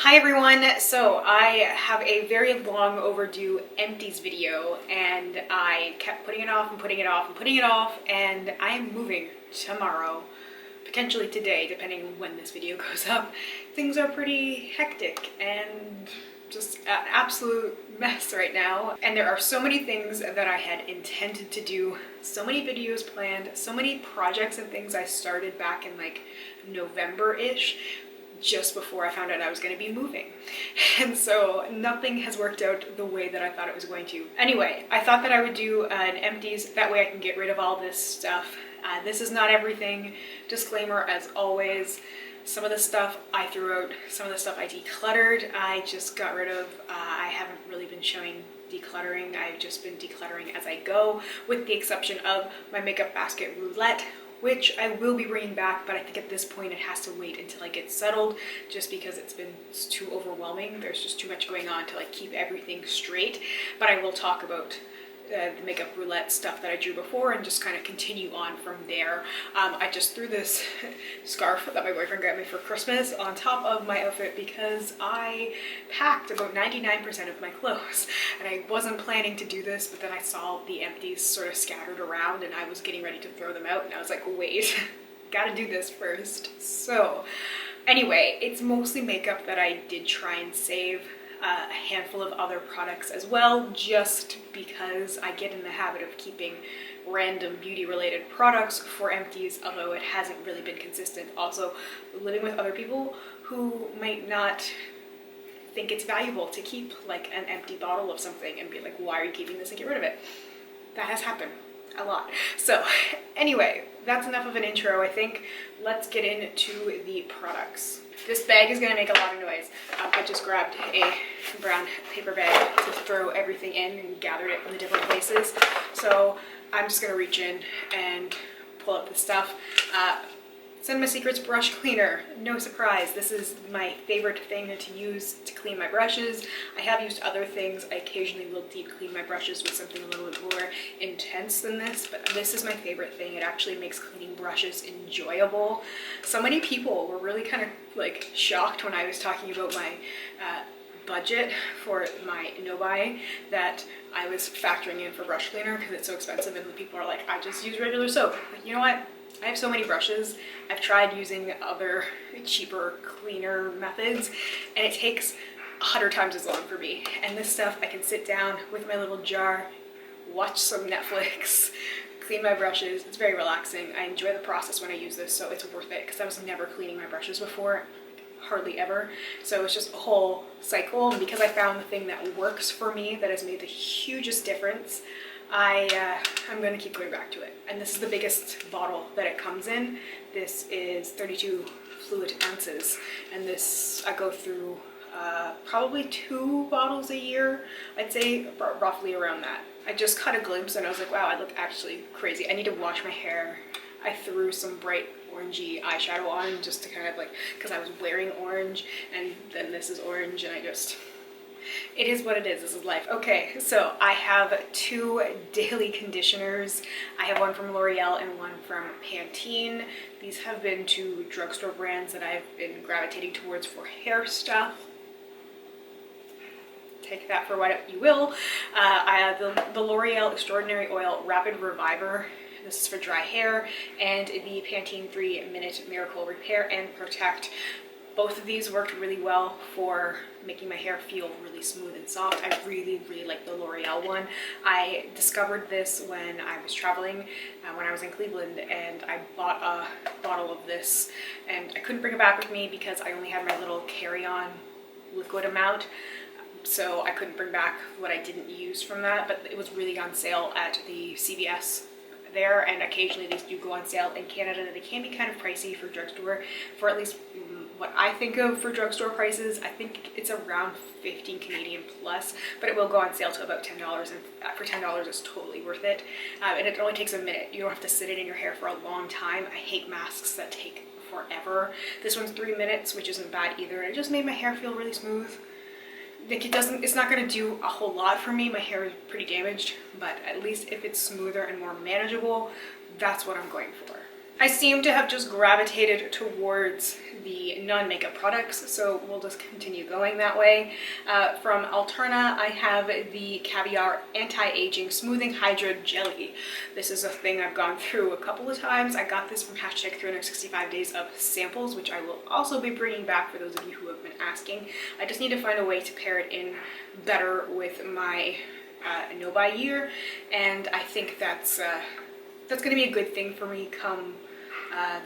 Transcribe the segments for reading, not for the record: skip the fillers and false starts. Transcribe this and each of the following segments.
Hi everyone, so I have a very long overdue Empties video and I kept putting it off and putting it off and putting it off, and I am moving tomorrow, potentially today depending on when this video goes up. Things are pretty hectic and just an absolute mess right now, and there are so many things that I had intended to do, so many videos planned, so many projects and things I started back in like November-ish, just before I found out I was going to be moving. And so nothing has worked out the way that I thought it was going to. Anyway, I thought that I would do an empties, that way I can get rid of all this stuff. This is not everything. Disclaimer as always, some of the stuff I threw out, some of the stuff I decluttered, I just got rid of. I haven't really been showing decluttering. I've just been decluttering as I go, with the exception of my makeup basket roulette, which I will be bringing back, but I think at this point it has to wait until I get settled, just because it's too overwhelming. There's just too much going on to like keep everything straight. But I will talk about the makeup roulette stuff that I drew before and just kind of continue on from there. I just threw this scarf that my boyfriend got me for Christmas on top of my outfit because I packed about 99% of my clothes, and I wasn't planning to do this, but then I saw the empties sort of scattered around and I was getting ready to throw them out, and I was like, wait, gotta do this first. So anyway, it's mostly makeup that I did try and save. A handful of other products as well, just because I get in the habit of keeping random beauty related products for empties, although it hasn't really been consistent. Also, living with other people who might not think it's valuable to keep like an empty bottle of something and be like, why are you keeping this, and get rid of it. That has happened a lot. So anyway, that's enough of an intro, I think. Let's get into the products. This bag is gonna make a lot of noise. I just grabbed a brown paper bag to throw everything in and gathered it from the different places. So I'm just gonna reach in and pull out the stuff. Cinema Secrets brush cleaner. No surprise, this is my favorite thing to use to clean my brushes. I have used other things. I occasionally will deep clean my brushes with something a little bit more intense than this, but this is my favorite thing. It actually makes cleaning brushes enjoyable. So many people were really kind of like shocked when I was talking about my budget for my no-buy, that I was factoring in for brush cleaner because it's so expensive, and people are like, I just use regular soap. But you know what? I have so many brushes. I've tried using other cheaper cleaner methods and it takes 100 times as long for me. And this stuff, I can sit down with my little jar, watch some Netflix, clean my brushes. It's very relaxing. I enjoy the process when I use this, so it's worth it, because I was never cleaning my brushes before, hardly ever. So it's just a whole cycle, and because I found the thing that works for me, that has made the hugest difference, I'm going to keep going back to it. And this is the biggest bottle that it comes in. This is 32 fluid ounces, and this I go through probably 2 bottles a year, I'd say, roughly around that. I just caught a glimpse and I was like, wow, I look actually crazy. I need to wash my hair. I threw some bright orangey eyeshadow on just to kind of like, because I was wearing orange, and then this is orange, and it is what it is. This is life. Okay, so I have 2 daily conditioners. I have one from L'Oreal and one from Pantene. These have been 2 drugstore brands that I've been gravitating towards for hair stuff. Take that for what you will. I have the L'Oreal Extraordinary Oil Rapid Reviver. This is for dry hair, and the Pantene 3-Minute Miracle Repair and Protect. Both of these worked really well for making my hair feel really smooth and soft. I really, really like the L'Oreal one. I discovered this when I was traveling, when I was in Cleveland, and I bought a bottle of this, and I couldn't bring it back with me because I only had my little carry-on liquid amount. So I couldn't bring back what I didn't use from that, but it was really on sale at the CVS there, and occasionally these do go on sale in Canada. They can be kind of pricey for drugstore, for at least what I think of for drugstore prices. I think it's around 15 Canadian plus, but it will go on sale to about $10, and for $10 it's totally worth it. And it only takes a minute. You don't have to sit it in your hair for a long time. I hate masks that take forever. This one's 3 minutes, which isn't bad either. It just made my hair feel really smooth. Like it's not going to do a whole lot for me. My hair is pretty damaged, but at least if it's smoother and more manageable, that's what I'm going for. I seem to have just gravitated towards the non-makeup products, so we'll just continue going that way. From Alterna, I have the Caviar Anti-Aging Smoothing Hydra Jelly. This is a thing I've gone through a couple of times. I got this from hashtag 365 days of samples, which I will also be bringing back for those of you who have been asking. I just need to find a way to pair it in better with my no-buy year, and I think that's going to be a good thing for me come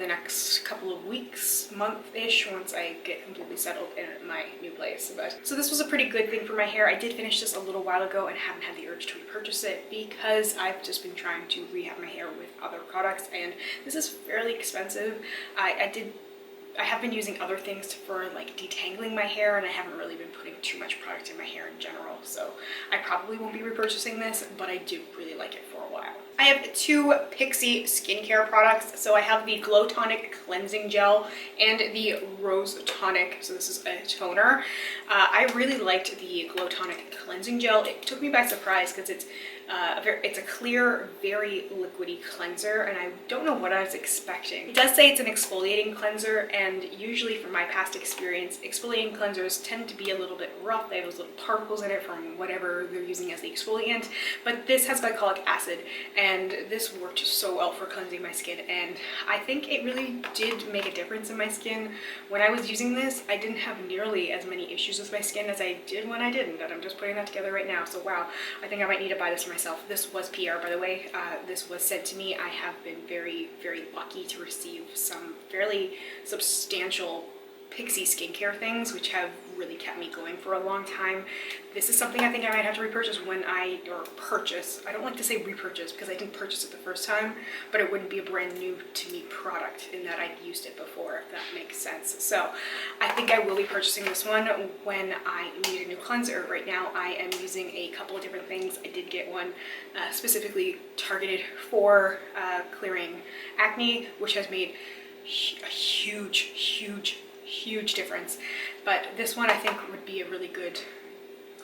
the next couple of weeks, month-ish, once I get completely settled in my new place. So this was a pretty good thing for my hair. I did finish this a little while ago and haven't had the urge to repurchase it because I've just been trying to rehab my hair with other products, and this is fairly expensive. I have been using other things for like detangling my hair, and I haven't really been putting too much product in my hair in general, so I probably won't be repurchasing this, but I do really like it for a while. I have two Pixi skincare products. So I have the Glow Tonic Cleansing Gel and the Rose Tonic. So this is a toner. I really liked the Glow Tonic Cleansing Gel. It took me by surprise because it's a clear, very liquidy cleanser, and I don't know what I was expecting. It does say it's an exfoliating cleanser, and usually from my past experience, exfoliating cleansers tend to be a little bit rough. They have those little particles in it from whatever they're using as the exfoliant, but this has glycolic acid, and this worked so well for cleansing my skin, and I think it really did make a difference in my skin. When I was using this, I didn't have nearly as many issues with my skin as I did when I didn't, and I'm just putting that together right now, so wow, I think I might need to buy this for myself. This was PR, by the way. This was sent to me. I have been very, very lucky to receive some fairly substantial Pixi skincare things, which have really kept me going for a long time. This is something I think I might have to repurchase purchase. I don't like to say repurchase because I didn't purchase it the first time, but it wouldn't be a brand new to me product in that I'd used it before, if that makes sense. So I think I will be purchasing this one when I need a new cleanser. Right now I am using a couple of different things. I did get one specifically targeted for clearing acne, which has made a huge difference, but this one I think would be a really good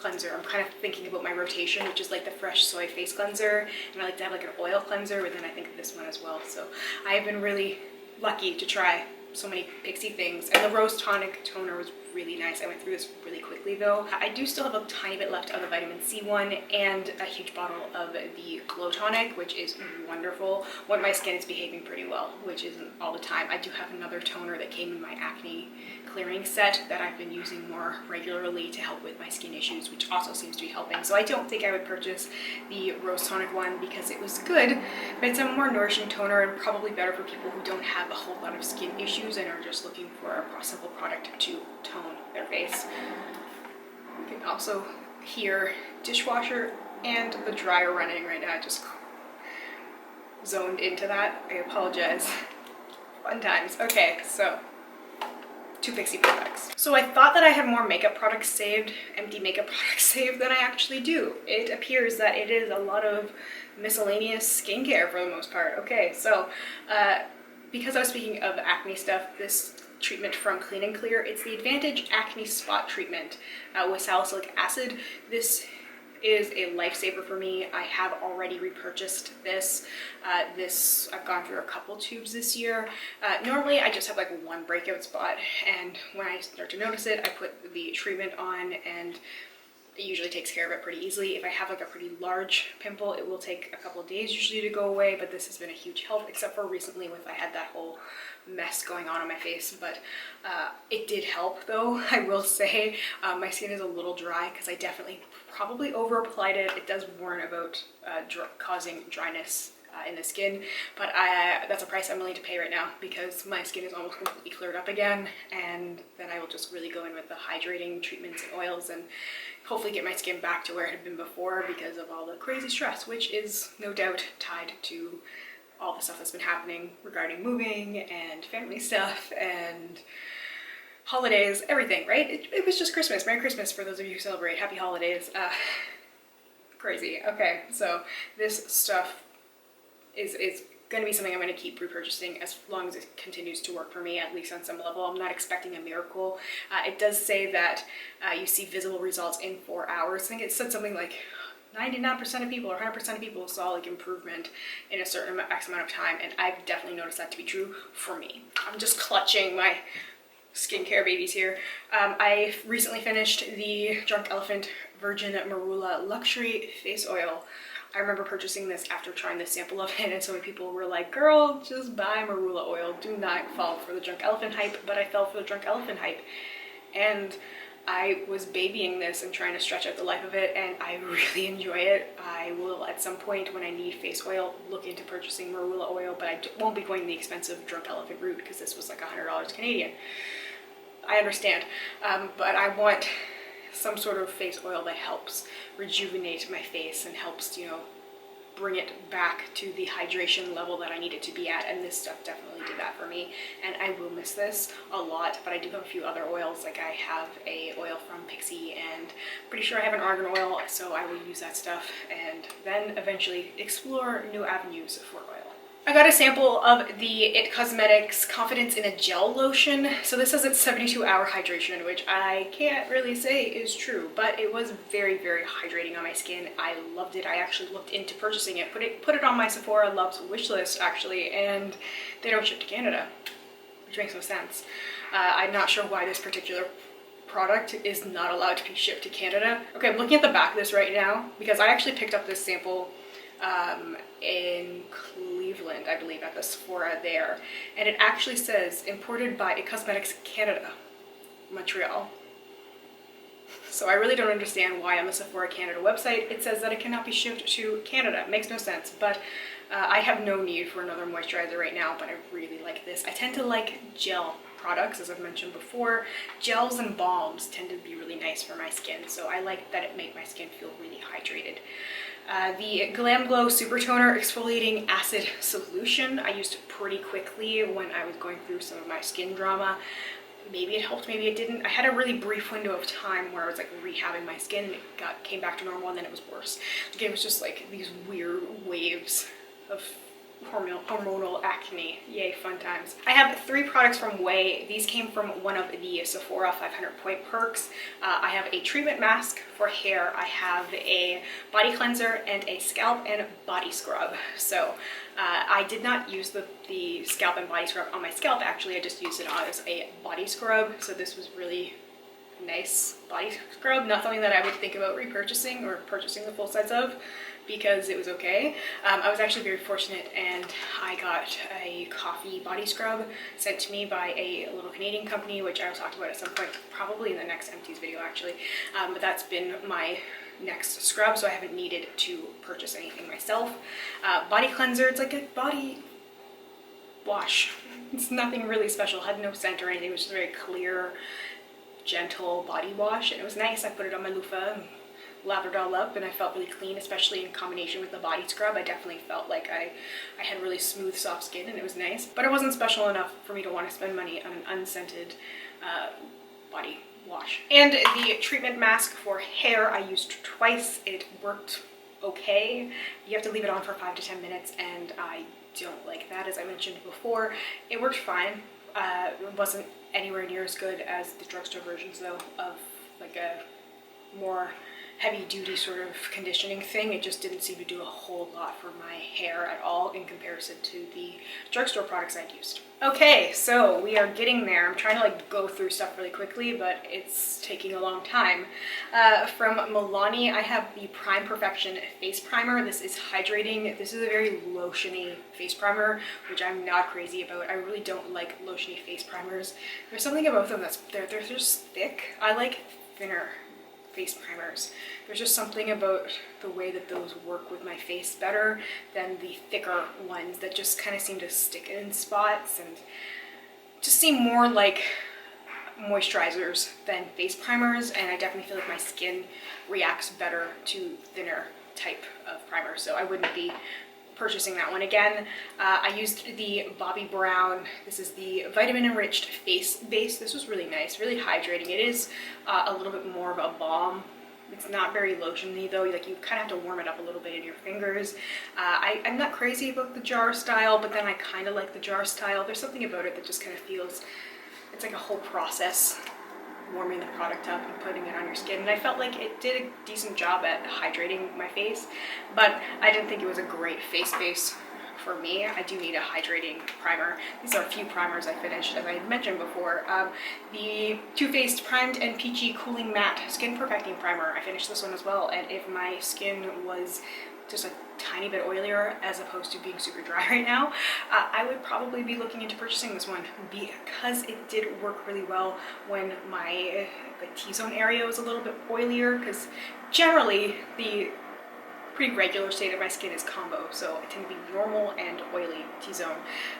cleanser. I'm kind of thinking about my rotation, which is like the fresh soy face cleanser, and I like to have like an oil cleanser, but then I think of this one as well. So I have been really lucky to try so many Pixi things, and the Rose Tonic toner was really nice. I went through this really quickly though. I do still have a tiny bit left of the vitamin C one and a huge bottle of the Glow Tonic, which is wonderful when my skin is behaving pretty well, which isn't all the time. I do have another toner that came in my acne clearing set that I've been using more regularly to help with my skin issues, which also seems to be helping. So I don't think I would purchase the Rose Tonic one because it was good, but it's a more nourishing toner and probably better for people who don't have a whole lot of skin issues and are just looking for a simple product to tone their face. You can also hear dishwasher and the dryer running right now. I just zoned into that. I apologize. Fun times. Okay, so two Pixi products. So I thought that I had more makeup products saved, empty makeup products saved, than I actually do. It appears that it is a lot of miscellaneous skincare for the most part. Okay, so because I was speaking of acne stuff, this treatment from Clean and Clear, it's the Advantage Acne Spot Treatment with salicylic acid. This is a lifesaver for me. I have already repurchased this. I've gone through a couple tubes this year. Normally I just have like one breakout spot, and when I start to notice it, I put the treatment on, and it usually takes care of it pretty easily. If I have like a pretty large pimple, it will take a couple of days usually to go away, but this has been a huge help, except for recently with I had that whole mess going on my face, but it did help though. I will say my skin is a little dry because I definitely probably over applied it. It does warn about causing dryness in the skin, but that's a price I'm willing to pay right now because my skin is almost completely cleared up again, and then I will just really go in with the hydrating treatments and oils and hopefully get my skin back to where it had been before because of all the crazy stress, which is no doubt tied to all the stuff that's been happening regarding moving and family stuff and holidays, everything, right? It was just Christmas. Merry Christmas for those of you who celebrate. Happy holidays. Crazy. Okay, so this stuff is going to be something I'm going to keep repurchasing as long as it continues to work for me, at least on some level. I'm not expecting a miracle. It does say that you see visible results in 4 hours. I think it said something like 99% of people or 100% of people saw like improvement in a certain X amount of time, and I've definitely noticed that to be true for me. I'm just clutching my skincare babies here. I recently finished the Drunk Elephant Virgin Marula Luxury Face Oil. I remember purchasing this after trying the sample of it, and so many people were like, girl, just buy Marula oil. Do not fall for the Drunk Elephant hype, but I fell for the Drunk Elephant hype. And I was babying this and trying to stretch out the life of it, and I really enjoy it. I will, at some point when I need face oil, look into purchasing Marula oil, but I won't be going the expensive Drunk Elephant route because this was like $100 Canadian. I understand, but I want some sort of face oil that helps rejuvenate my face and helps, you know, bring it back to the hydration level that I need it to be at, and this stuff definitely did that for me, and I will miss this a lot. But I do have a few other oils, like I have a oil from Pixie, and pretty sure I have an argan oil, so I will use that stuff and then eventually explore new avenues for oil. I got a sample of the IT Cosmetics Confidence in a Gel Lotion. So this says it's 72-hour hydration, which I can't really say is true, but it was very, very hydrating on my skin. I loved it. I actually looked into purchasing it, put it on my Sephora Loves wish list actually, and they don't ship to Canada, which makes no sense. I'm not sure why this particular product is not allowed to be shipped to Canada. Okay, I'm looking at the back of this right now because I actually picked up this sample in Cleveland, I believe, at the Sephora there, and it actually says imported by IT Cosmetics Canada, Montreal. So I really don't understand why on the Sephora Canada website it says that it cannot be shipped to Canada. It makes no sense, but I have no need for another moisturizer right now, but I really like this. I tend to like gel products, as I've mentioned before. Gels and balms tend to be really nice for my skin, so I like that it made my skin feel really hydrated. The Glam Glow Super Toner Exfoliating Acid Solution I used pretty quickly when I was going through some of my skin drama. Maybe it helped, maybe it didn't. I had a really brief window of time where I was like rehabbing my skin, and it came back to normal, and then it was worse. Again, it was just like these weird waves of hormonal acne. Yay, fun times. I have 3 products from Way. These came from one of the Sephora 500 point perks. I have a treatment mask for hair. I have a body cleanser and a scalp and body scrub. So I did not use the scalp and body scrub on my scalp. Actually, I just used it as a body scrub. So this was really nice body scrub. Not something that I would think about repurchasing or purchasing the full size of, because it was okay. I was actually very fortunate, and I got a coffee body scrub sent to me by a little Canadian company, which I will talk about at some point, probably in the next Empties video actually. But that's been my next scrub, so I haven't needed to purchase anything myself. Body cleanser, it's like a body wash. It's nothing really special, had no scent or anything. It was just a very clear, gentle body wash, and it was nice. I put it on my loofah and lathered it all up, and I felt really clean, especially in combination with the body scrub. I definitely felt like I had really smooth, soft skin, and it was nice. But it wasn't special enough for me to want to spend money on an unscented body wash. And the treatment mask for hair I used twice. It worked okay. You have to leave it on for 5 to 10 minutes, and I don't like that, as I mentioned before. It worked fine. It wasn't anywhere near as good as the drugstore versions, though, of like a more heavy-duty sort of conditioning thing. It just didn't seem to do a whole lot for my hair at all in comparison to the drugstore products I'd used. Okay, so we are getting there. I'm trying to like go through stuff really quickly, but it's taking a long time. From Milani, I have the Prime Perfection Face Primer. This is hydrating. This is a very lotiony face primer, which I'm not crazy about. I really don't like lotiony face primers. There's something about them that's, they're just thick. I like thinner face primers. There's just something about the way that those work with my face better than the thicker ones that just kind of seem to stick in spots and just seem more like moisturizers than face primers, and I definitely feel like my skin reacts better to thinner type of primer, so I wouldn't be purchasing that one again. I used the Bobbi Brown, this is the vitamin enriched face base. This was really nice, really hydrating. It is a little bit more of a balm. It's not very lotiony though, like you kind of have to warm it up a little bit in your fingers. I'm not crazy about the jar style, but then I kind of like the jar style. There's something about it that just kind of feels, it's like a whole process warming the product up and putting it on your skin, and I felt like it did a decent job at hydrating my face, but I didn't think it was a great face base for me. I do need a hydrating primer. These are a few primers I finished, as I mentioned before. The Too Faced Primed and Peachy Cooling Matte Skin Perfecting Primer, I finished this one as well, and if my skin was just a tiny bit oilier as opposed to being super dry right now, I would probably be looking into purchasing this one because it did work really well when my T-zone area was a little bit oilier, because generally the pretty regular state of my skin is combo, so I tend to be normal and oily T-zone,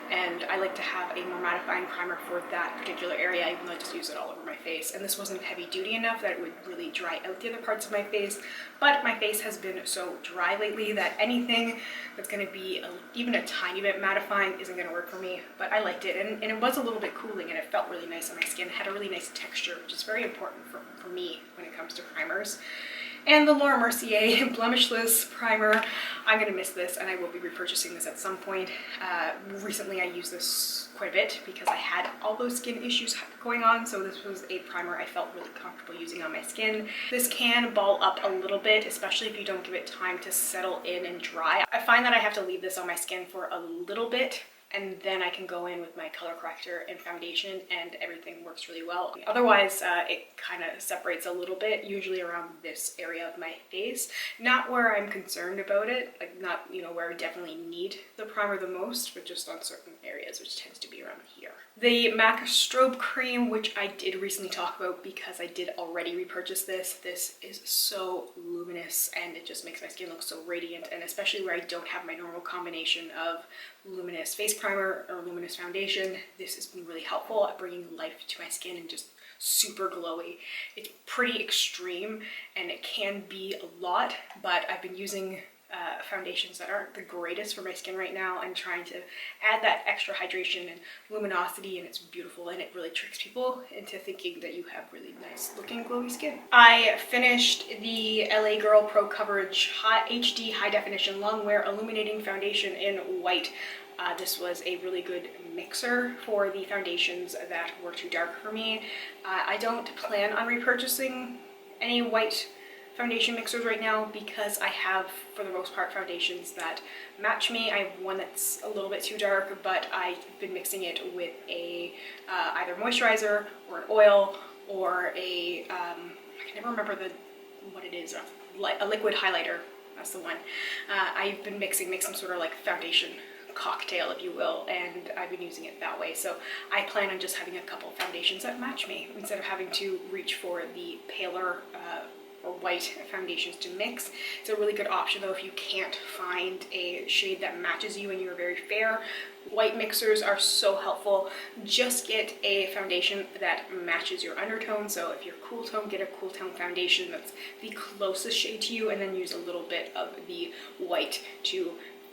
and I like to have a more mattifying primer for that particular area, even though I just use it all over my face. And this wasn't heavy duty enough that it would really dry out the other parts of my face, but my face has been so dry lately that anything that's going to be even a tiny bit mattifying isn't going to work for me. But I liked it, and it was a little bit cooling, and it felt really nice on my skin. It had a really nice texture, which is very important for me when it comes to primers. And the Laura Mercier Blemishless Primer, I'm going to miss this, and I will be repurchasing this at some point. Recently I used this quite a bit because I had all those skin issues going on, so this was a primer I felt really comfortable using on my skin. This can ball up a little bit, especially if you don't give it time to settle in and dry. I find that I have to leave this on my skin for a little bit, and then I can go in with my color corrector and foundation, and everything works really well. Otherwise, it kind of separates a little bit, usually around this area of my face. Not where I'm concerned about it, like not, you know, where I definitely need the primer the most, but just on certain areas, which tends to be around here. The MAC Strobe Cream, which I did recently talk about because I did already repurchase this. This is so luminous, and it just makes my skin look so radiant, and especially where I don't have my normal combination of luminous face primer or luminous foundation, this has been really helpful at bringing life to my skin and just super glowy. It's pretty extreme and it can be a lot, but I've been using foundations that aren't the greatest for my skin right now and trying to add that extra hydration and luminosity, and it's beautiful, and it really tricks people into thinking that you have really nice looking glowy skin. I finished the LA Girl Pro Coverage HD High Definition Longwear Illuminating Foundation in white. This was a really good mixer for the foundations that were too dark for me. I don't plan on repurchasing any white foundation mixers right now because I have, for the most part, foundations that match me. I have one that's a little bit too dark, but I've been mixing it with a either moisturizer or an oil or a I can never remember what it is, a liquid highlighter. That's the one. I've been make some sort of like foundation cocktail, if you will, and I've been using it that way. So I plan on just having a couple of foundations that match me instead of having to reach for the paler or white foundations to mix. It's a really good option though if you can't find a shade that matches you and you're very fair. White mixers are so helpful. Just get a foundation that matches your undertone. So if you're cool tone, get a cool tone foundation that's the closest shade to you, and then use a little bit of the white to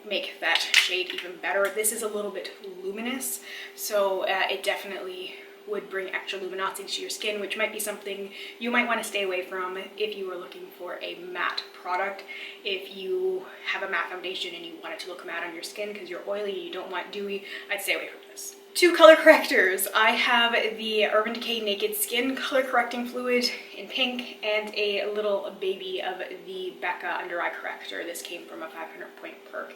make that shade even better. This is a little bit luminous, so it definitely would bring extra luminosity to your skin, which might be something you might want to stay away from if you were looking for a matte product. If you have a matte foundation and you want it to look matte on your skin because you're oily, you don't want dewy, I'd stay away from this. Two color correctors. I have the Urban Decay Naked Skin Color Correcting Fluid in pink and a little baby of the Becca Under Eye Corrector. This came from a 500-point perk,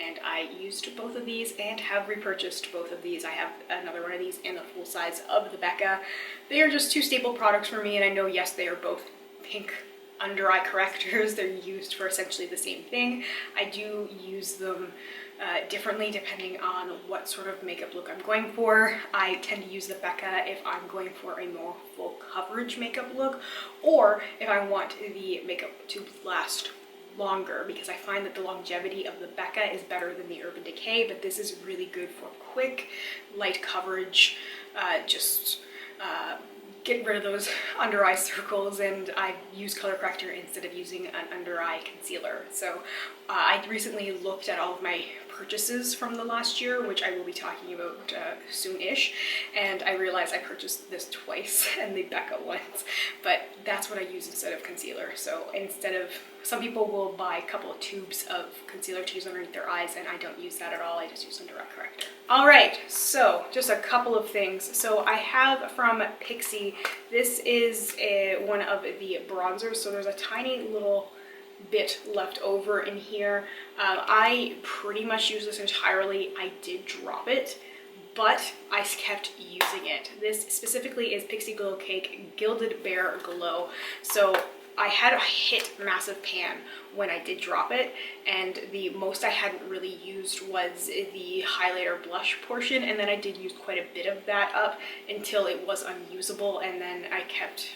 and I used both of these and have repurchased both of these. I have another one of these in the full size of the Becca. They are just two staple products for me, and I know, yes, they are both pink under eye correctors. They're used for essentially the same thing. I do use them differently depending on what sort of makeup look I'm going for. I tend to use the Becca if I'm going for a more full coverage makeup look, or if I want the makeup to last longer, because I find that the longevity of the Becca is better than the Urban Decay, but this is really good for quick, light coverage, get rid of those under eye circles, and I use color corrector instead of using an under eye concealer. So I recently looked at all of my purchases from the last year, which I will be talking about soon-ish, and I realized I purchased this twice and the Becca once, but that's what I use instead of concealer. So instead of, some people will buy a couple of tubes of concealer to use underneath their eyes, and I don't use that at all. I just use some direct corrector. All right, so just a couple of things. So I have from Pixi, this is one of the bronzers. So there's a tiny little bit left over in here. I pretty much use this entirely. I did drop it, but I kept using it. This specifically is Pixi Glow Cake Gilded Bear Glow. So I had a hit massive pan when I did drop it, and the most I hadn't really used was the highlighter blush portion, and then I did use quite a bit of that up until it was unusable, and then I kept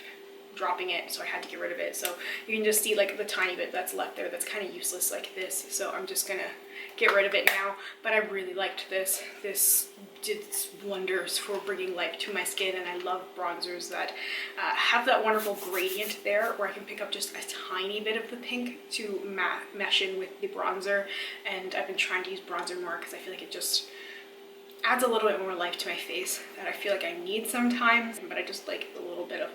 dropping it, so I had to get rid of it. So you can just see like the tiny bit that's left there that's kind of useless like this, so I'm just gonna get rid of it now. But I really liked this. This did wonders for bringing life to my skin, and I love bronzers that have that wonderful gradient there where I can pick up just a tiny bit of the pink to mesh in with the bronzer. And I've been trying to use bronzer more because I feel like it just adds a little bit more life to my face that I feel like I need sometimes, but I just like the little bit of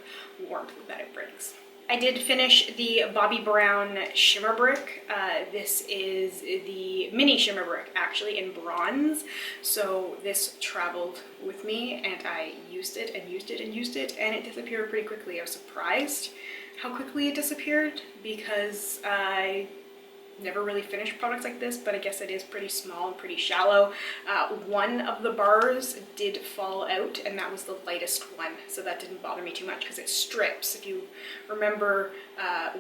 warmth that it brings. I did finish the Bobbi Brown Shimmer Brick. This is the mini shimmer brick actually in bronze. So this traveled with me and I used it and used it and used it, and it disappeared pretty quickly. I was surprised how quickly it disappeared because I never really finished products like this, but I guess it is pretty small and pretty shallow. One of the bars did fall out, and that was the lightest one, so that didn't bother me too much because it strips. If you remember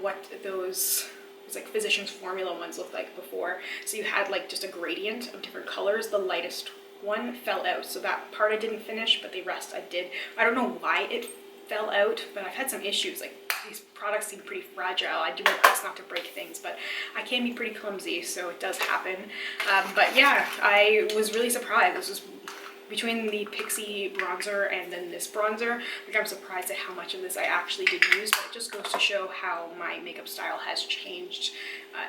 what those like Physicians Formula ones looked like before, so you had like just a gradient of different colors. The lightest one fell out, so that part I didn't finish, but the rest I did. I don't know why it fell out, but I've had some issues. Like, these products seem pretty fragile. I do my best not to break things, but I can be pretty clumsy, so it does happen. But yeah, I was really surprised. This was between the Pixi bronzer and then this bronzer. Like, I'm surprised at how much of this I actually did use, but it just goes to show how my makeup style has changed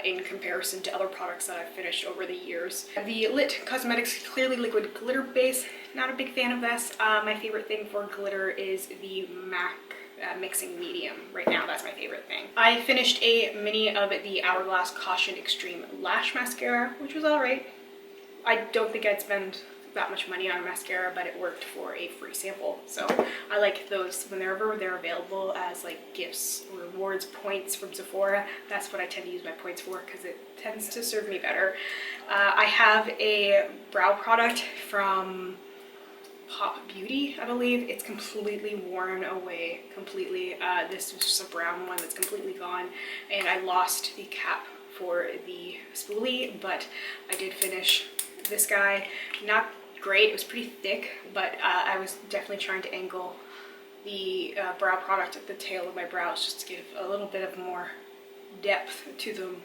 in comparison to other products that I've finished over the years. The Lit Cosmetics Clearly Liquid Glitter Base, not a big fan of this. My favorite thing for glitter is the MAC mixing medium. Right now, that's my favorite thing. I finished a mini of the Hourglass Caution Extreme Lash Mascara, which was alright. I don't think I'd spend that much money on a mascara, but it worked for a free sample. So I like those whenever they're available as like gifts, rewards, points from Sephora. That's what I tend to use my points for because it tends to serve me better. I have a brow product from Pop Beauty, I believe. It's completely worn away, completely. This was just a brown one that's completely gone, and I lost the cap for the spoolie, but I did finish this guy. Not great, it was pretty thick, but I was definitely trying to angle the brow product at the tail of my brows just to give a little bit of more depth to them.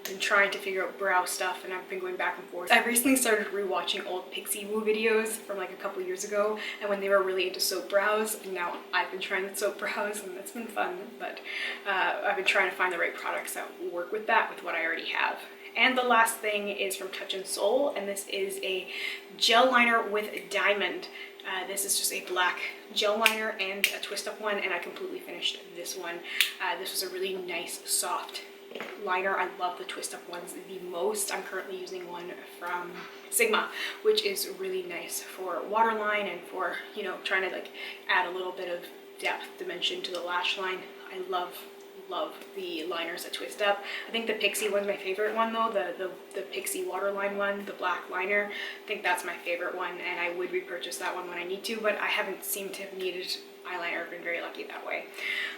Been trying to figure out brow stuff, and I've been going back and forth. I recently started rewatching old Pixi Woo videos from like a couple years ago, and when they were really into soap brows, and now I've been trying the soap brows, and it's been fun, but I've been trying to find the right products that work with that, with what I already have. And the last thing is from Touch in Soul, and this is a gel liner with diamond. This is just a black gel liner and a twist up one, and I completely finished this one. This was a really nice, soft liner. I love the twist up ones the most. I'm currently using one from Sigma, which is really nice for waterline and for, you know, trying to like add a little bit of depth, dimension to the lash line. I love the liners that twist up. I think the Pixi one's my favorite one though, the Pixi waterline one, the black liner. I think that's my favorite one, and I would repurchase that one when I need to, but I haven't seemed to have needed eyeliner. I've been very lucky that way.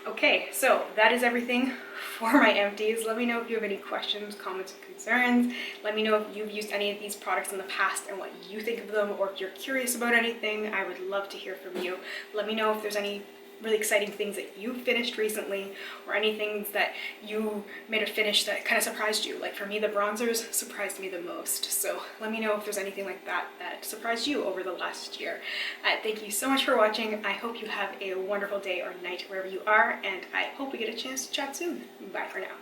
Okay, so that is everything for my empties. Let me know if you have any questions, comments, or concerns. Let me know if you've used any of these products in the past and what you think of them, or if you're curious about anything. I would love to hear from you. Let me know if there's any really exciting things that you finished recently, or any things that you made a finish that kind of surprised you. Like for me, the bronzers surprised me the most. So let me know if there's anything like that that surprised you over the last year. Thank you so much for watching. I hope you have a wonderful day or night wherever you are, and I hope we get a chance to chat soon. Bye for now.